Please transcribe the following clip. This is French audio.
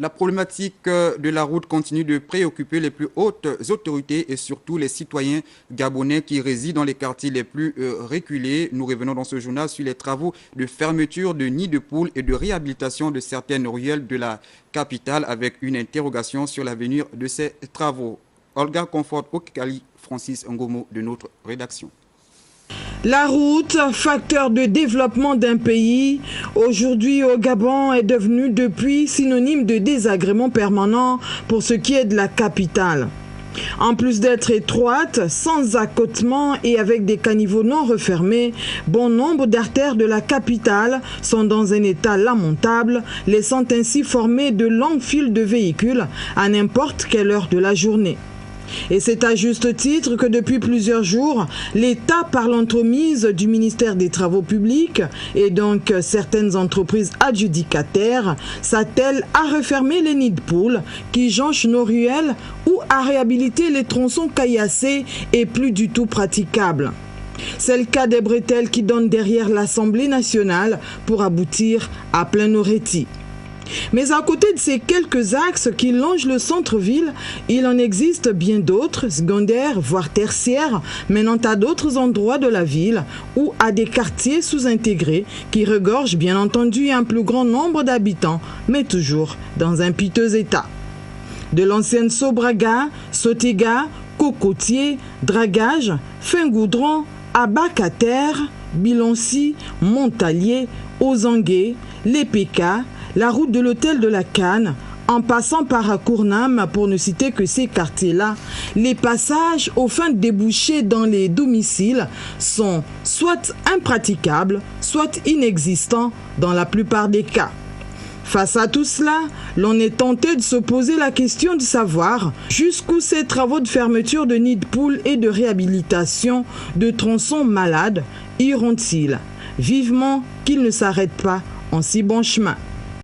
La problématique de la route continue de préoccuper les plus hautes autorités et surtout les citoyens gabonais qui résident dans les quartiers les plus reculés. Nous revenons dans ce journal sur les travaux de fermeture de nids de poules et de réhabilitation de certaines ruelles de la capitale avec une interrogation sur l'avenir de ces travaux. Olga Comfort Okikali, Francis Ngomo de notre rédaction. La route, facteur de développement d'un pays, aujourd'hui au Gabon est devenue depuis synonyme de désagrément permanent pour ce qui est de la capitale. En plus d'être étroite, sans accotement et avec des caniveaux non refermés, bon nombre d'artères de la capitale sont dans un état lamentable, laissant ainsi former de longues files de véhicules à n'importe quelle heure de la journée. Et c'est à juste titre que depuis plusieurs jours, l'État, par l'entremise du ministère des Travaux publics et donc certaines entreprises adjudicataires, s'attellent à refermer les nids de poules qui jonchent nos ruelles ou à réhabiliter les tronçons caillassés et plus du tout praticables. C'est le cas des bretelles qui donnent derrière l'Assemblée nationale pour aboutir à Plein-Noretti. Mais à côté de ces quelques axes qui longent le centre-ville, il en existe bien d'autres, secondaires, voire tertiaires, menant à d'autres endroits de la ville ou à des quartiers sous-intégrés qui regorgent bien entendu un plus grand nombre d'habitants, mais toujours dans un piteux état. De l'ancienne Sobraga, Sotega, Cocotier, Dragage, Fin-Goudron, Abac-à-Terre, Bilonci, Montalier, Ozangué, Lépéka, la route de l'hôtel de la Canne, en passant par Cournam, pour ne citer que ces quartiers-là, les passages aux fins de déboucher dans les domiciles sont soit impraticables, soit inexistants dans la plupart des cas. Face à tout cela, l'on est tenté de se poser la question de savoir jusqu'où ces travaux de fermeture de nids de poules et de réhabilitation de tronçons malades iront-ils, vivement qu'ils ne s'arrêtent pas en si bon chemin.